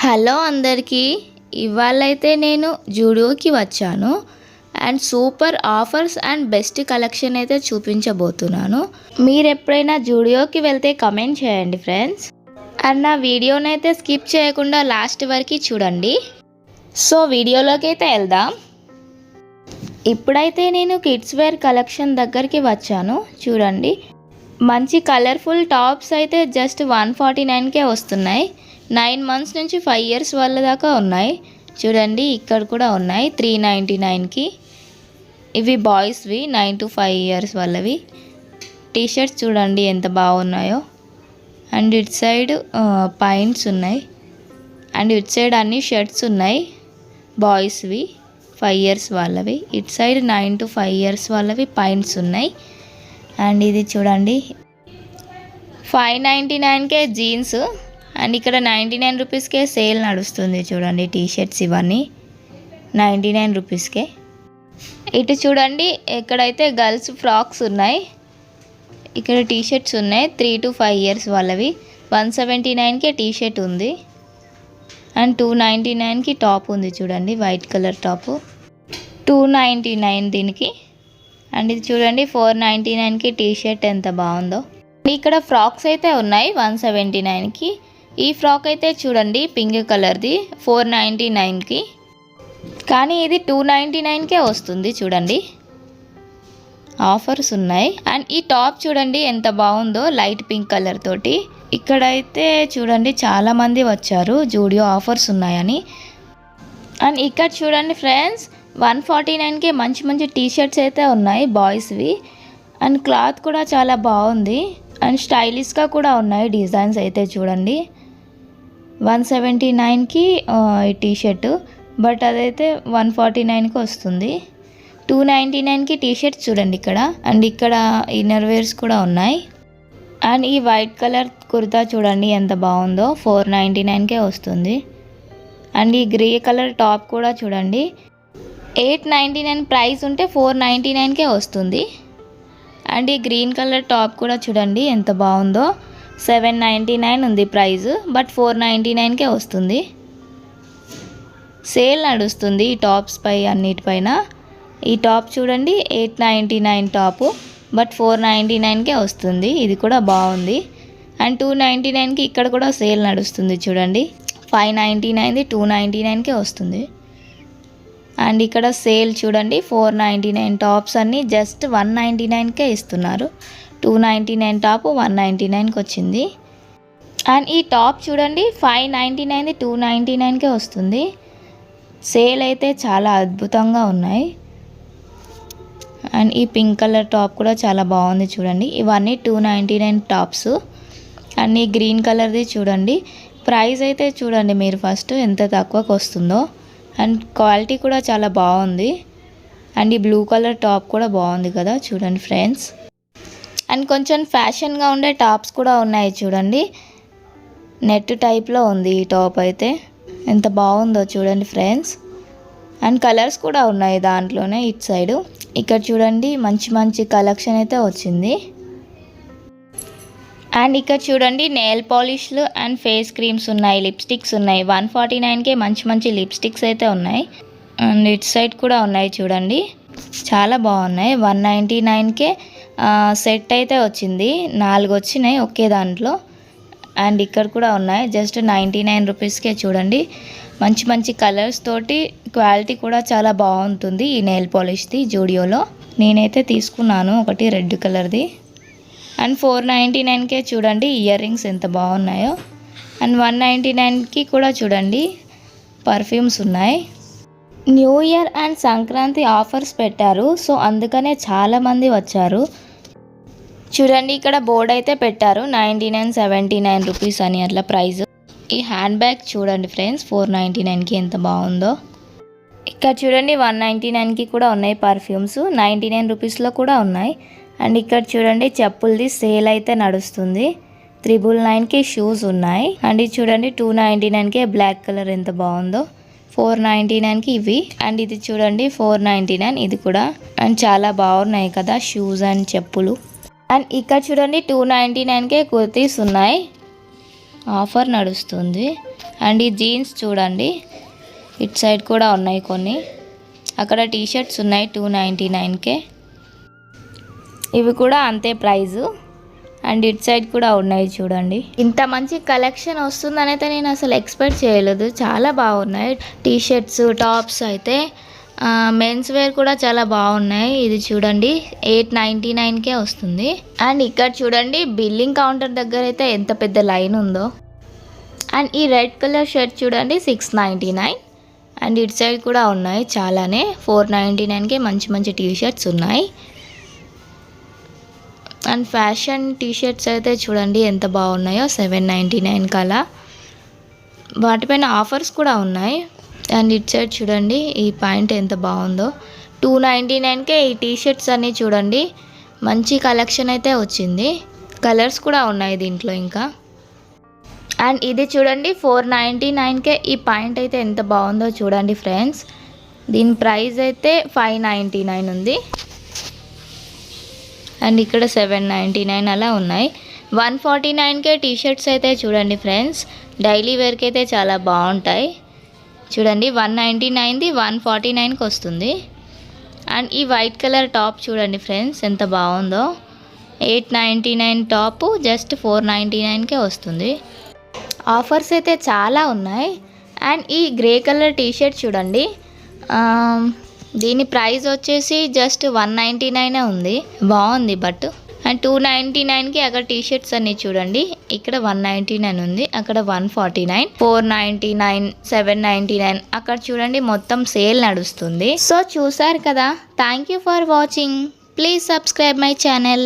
Hello అందరికీ, ఇవాళైతే నేను జూడియోకి వచ్చాను and super offers and best collection అయితే చూపించబోతున్నాను. మీరు ఎప్పుడైనా జూడియోకి వెళ్తే కమెంట్ చేయండి ఫ్రెండ్స్. అండ్ నా వీడియోని అయితే స్కిప్ చేయకుండా లాస్ట్ వరకు చూడండి. సో వీడియోలోకి అయితే వెళ్దాం. ఇప్పుడైతే నేను కిడ్స్ వేర్ కలెక్షన్ దగ్గరికి వచ్చాను. చూడండి, మంచి కలర్ఫుల్ టాప్స్ అయితే జస్ట్ 149కే వస్తున్నాయి. 9 months నుంచి 5 years వాళ్ళ దాకా ఉన్నాయి. చూడండి, ఇక్కడ కూడా ఉన్నాయి 399కి. ఇవి బాయ్స్వి 9 to 5 years వాళ్ళవి. టీషర్ట్స్ చూడండి ఎంత బాగున్నాయో. అండ్ ఇటు సైడ్ పాయింట్స్ ఉన్నాయి. అండ్ ఇటు సైడ్ అన్ని షర్ట్స్ ఉన్నాయి బాయ్స్వి 5 years వాళ్ళవి. ఇటు సైడ్ 9 to 5 years వాళ్ళవి పాయింట్స్ ఉన్నాయి. అండ్ ఇది చూడండి 599కే జీన్స్. అండ్ ఇక్కడ 99 రూపీస్కే సేల్ నడుస్తుంది. చూడండి, టీషర్ట్స్ ఇవన్నీ 99 రూపీస్కే. ఇటు చూడండి, ఇక్కడైతే గర్ల్స్ ఫ్రాక్స్ ఉన్నాయి. ఇక్కడ టీషర్ట్స్ ఉన్నాయి 3 to 5 years వాళ్ళవి. 179కే టీషర్ట్ ఉంది. అండ్ 299కి టాప్ ఉంది. చూడండి, వైట్ కలర్ టాపు 299 దీనికి. అండ్ ఇది చూడండి 499కి టీషర్ట్ ఎంత బాగుందో. ఇక్కడ ఫ్రాక్స్ అయితే ఉన్నాయి 179కి. ఈ ఫ్రాక్ అయితే చూడండి పింక్ కలర్ది 499కి, కానీ ఇది 299కే వస్తుంది. చూడండి, ఆఫర్స్ ఉన్నాయి. అండ్ ఈ టాప్ చూడండి ఎంత బాగుందో, లైట్ పింక్ కలర్ తోటి. ఇక్కడైతే చూడండి చాలామంది వచ్చారు జూడియో ఆఫర్స్ ఉన్నాయని. అండ్ ఇక్కడ చూడండి ఫ్రెండ్స్ 149కే మంచి మంచి టీషర్ట్స్ అయితే ఉన్నాయి బాయ్స్వి. అండ్ క్లాత్ కూడా చాలా బాగుంది అండ్ స్టైలిష్గా కూడా ఉన్నాయి డిజైన్స్ అయితే. చూడండి 179కి ఈ టీషర్టు, బట్ అదైతే 149కి వస్తుంది. 299కి టీషర్ట్స్ చూడండి ఇక్కడ. అండ్ ఇక్కడ ఇన్నర్ వేర్స్ కూడా ఉన్నాయి. అండ్ ఈ వైట్ కలర్ కుర్తా చూడండి ఎంత బాగుందో, 499కే వస్తుంది. అండ్ ఈ గ్రే కలర్ టాప్ కూడా చూడండి 899 ప్రైస్ ఉంటే 499కే వస్తుంది. అండ్ ఈ గ్రీన్ కలర్ టాప్ కూడా చూడండి ఎంత బాగుందో, 799 ఉంది ప్రైస్, బట్ 499కే వస్తుంది. సేల్ నడుస్తుంది ఈ టాప్స్ పై అన్నిటిపైన. ఈ టాప్ చూడండి 899 టాపు, బట్ 499కే వస్తుంది. ఇది కూడా బాగుంది. అండ్ 299కి ఇక్కడ కూడా సేల్ నడుస్తుంది. చూడండి 599ది 299కే వస్తుంది. అండ్ ఇక్కడ సేల్ చూడండి 499 టాప్స్ అన్నీ జస్ట్ 199కే ఇస్తున్నారు. 299 టాప్ 199కి వచ్చింది. అండ్ ఈ టాప్ చూడండి 599ది 299కే వస్తుంది. సేల్ అయితే చాలా అద్భుతంగా ఉన్నాయి. అండ్ ఈ పింక్ కలర్ టాప్ కూడా చాలా బాగుంది. చూడండి, ఇవన్నీ 299 టాప్స్. అండ్ ఈ గ్రీన్ కలర్ది చూడండి ప్రైస్ అయితే చూడండి మీరు ఫస్ట్ ఎంత తక్కువకి వస్తుందో. అండ్ క్వాలిటీ కూడా చాలా బాగుంది. అండ్ ఈ బ్లూ కలర్ టాప్ కూడా బాగుంది కదా చూడండి ఫ్రెండ్స్. అండ్ కొంచెం ఫ్యాషన్గా ఉండే టాప్స్ కూడా ఉన్నాయి. చూడండి, నెట్ టైప్లో ఉంది ఈ టాప్ అయితే. ఎంత బాగుందో చూడండి ఫ్రెండ్స్. అండ్ కలర్స్ కూడా ఉన్నాయి దాంట్లోనే ఇటు సైడు. ఇక్కడ చూడండి మంచి మంచి కలెక్షన్ అయితే వచ్చింది. అండ్ ఇక్కడ చూడండి నెయిల్ పాలిష్లు అండ్ ఫేస్ క్రీమ్స్ ఉన్నాయి, లిప్స్టిక్స్ ఉన్నాయి. 149కే మంచి మంచి లిప్స్టిక్స్ అయితే ఉన్నాయి. అండ్ ఇటు సైడ్ కూడా ఉన్నాయి చూడండి, చాలా బాగున్నాయి. 199కే సెట్ అయితే వచ్చింది, 4 వచ్చినాయి ఒకే దాంట్లో. అండ్ ఇక్కడ కూడా ఉన్నాయి జస్ట్ 99 రూపీస్కే. చూడండి, మంచి మంచి కలర్స్ తోటి క్వాలిటీ కూడా చాలా బాగుంటుంది ఈ నెయిల్ పాలిష్ది జూడియోలో. నేనైతే తీసుకున్నాను ఒకటి రెడ్ కలర్ది. అండ్ 499కే చూడండి ఇయర్ రింగ్స్ ఎంత బాగున్నాయో. అండ్ 199కి కూడా చూడండి పర్ఫ్యూమ్స్ ఉన్నాయి. New year and Sankranti offers పెట్టారు, సో అందుకనే చాలామంది వచ్చారు. చూడండి, ఇక్కడ బోర్డ్ అయితే పెట్టారు 99, 79 రూపీస్ అని అట్లా ప్రైస్. ఈ హ్యాండ్ బ్యాగ్ చూడండి ఫ్రెండ్స్ 499కి ఎంత బాగుందో. ఇక్కడ చూడండి 199కి కూడా ఉన్నాయి పర్ఫ్యూమ్స్, 99 రూపీస్లో కూడా ఉన్నాయి. అండ్ ఇక్కడ చూడండి చెప్పులది సేల్ అయితే నడుస్తుంది. 399కి షూస్ ఉన్నాయి. అండ్ ఇది చూడండి 299కే బ్లాక్ కలర్ ఎంత బాగుందో. 499కి ఇవి. అండ్ ఇది చూడండి 499 ఇది కూడా. అండ్ చాలా బాగున్నాయి కదా షూస్ అండ్ చెప్పులు. అండ్ ఇక్కడ చూడండి 299కే కుర్తీస్ ఉన్నాయి. ఆఫర్ నడుస్తుంది. అండ్ ఈ జీన్స్ చూడండి, ఇటు సైడ్ కూడా ఉన్నాయి కొన్ని. అక్కడ టీషర్ట్స్ ఉన్నాయి 299కే. ఇవి కూడా అంతే ప్రైజు. అండ్ ఇటు సైడ్ కూడా ఉన్నాయి చూడండి. ఇంత మంచి కలెక్షన్ వస్తుందని అయితే నేను అసలు ఎక్స్పెక్ట్ చేయలేదు. చాలా బాగున్నాయి టీషర్ట్స్, టాప్స్ అయితే. మెన్స్ వేర్ కూడా చాలా బాగున్నాయి. ఇది చూడండి 899కే వస్తుంది. అండ్ ఇక్కడ చూడండి బిల్లింగ్ కౌంటర్ దగ్గర అయితే ఎంత పెద్ద లైన్ ఉందో. అండ్ ఈ రెడ్ కలర్ షర్ట్ చూడండి 699. అండ్ ఇటు సైడ్ కూడా ఉన్నాయి చాలానే. 499కే మంచి మంచి టీషర్ట్స్ ఉన్నాయి. అండ్ ఫ్యాషన్ టీషర్ట్స్ అయితే చూడండి ఎంత బాగున్నాయో 799 కలా. వాటిపైన ఆఫర్స్ కూడా ఉన్నాయి. అండ్ ఇటు సైడ్ చూడండి ఈ పాయింట్ ఎంత బాగుందో. 299కే ఈ టీషర్ట్స్ అన్నీ చూడండి. మంచి కలెక్షన్ అయితే వచ్చింది. కలర్స్ కూడా ఉన్నాయి దీంట్లో ఇంకా. అండ్ ఇది చూడండి 499కే ఈ పాయింట్ అయితే ఎంత బాగుందో చూడండి ఫ్రెండ్స్. దీని ప్రైస్ అయితే 599 ఉంది. అండ్ ఇక్కడ 799 అలా ఉన్నాయి. 149కే టీషర్ట్స్ అయితే చూడండి ఫ్రెండ్స్. డైలీ వేర్కి అయితే చాలా బాగుంటాయి చూడండి. 199ది 149కి వస్తుంది. అండ్ ఈ వైట్ కలర్ టాప్ చూడండి ఫ్రెండ్స్ ఎంత బాగుందో. 899 టాపు జస్ట్ 499కే వస్తుంది. ఆఫర్స్ అయితే చాలా ఉన్నాయి. అండ్ ఈ గ్రే కలర్ టీషర్ట్ చూడండి, దీని ప్రైస్ వచ్చేసి జస్ట్ 199 ఉంది. బాగుంది బట్. అండ్ 299కి అక్కడ టీషర్ట్స్ అన్నీ చూడండి. ఇక్కడ 199 ఉంది, అక్కడ 149, 499, 799. అక్కడ చూడండి మొత్తం సేల్ నడుస్తుంది. సో చూసారు కదా. Thank you for watching. Please subscribe my channel.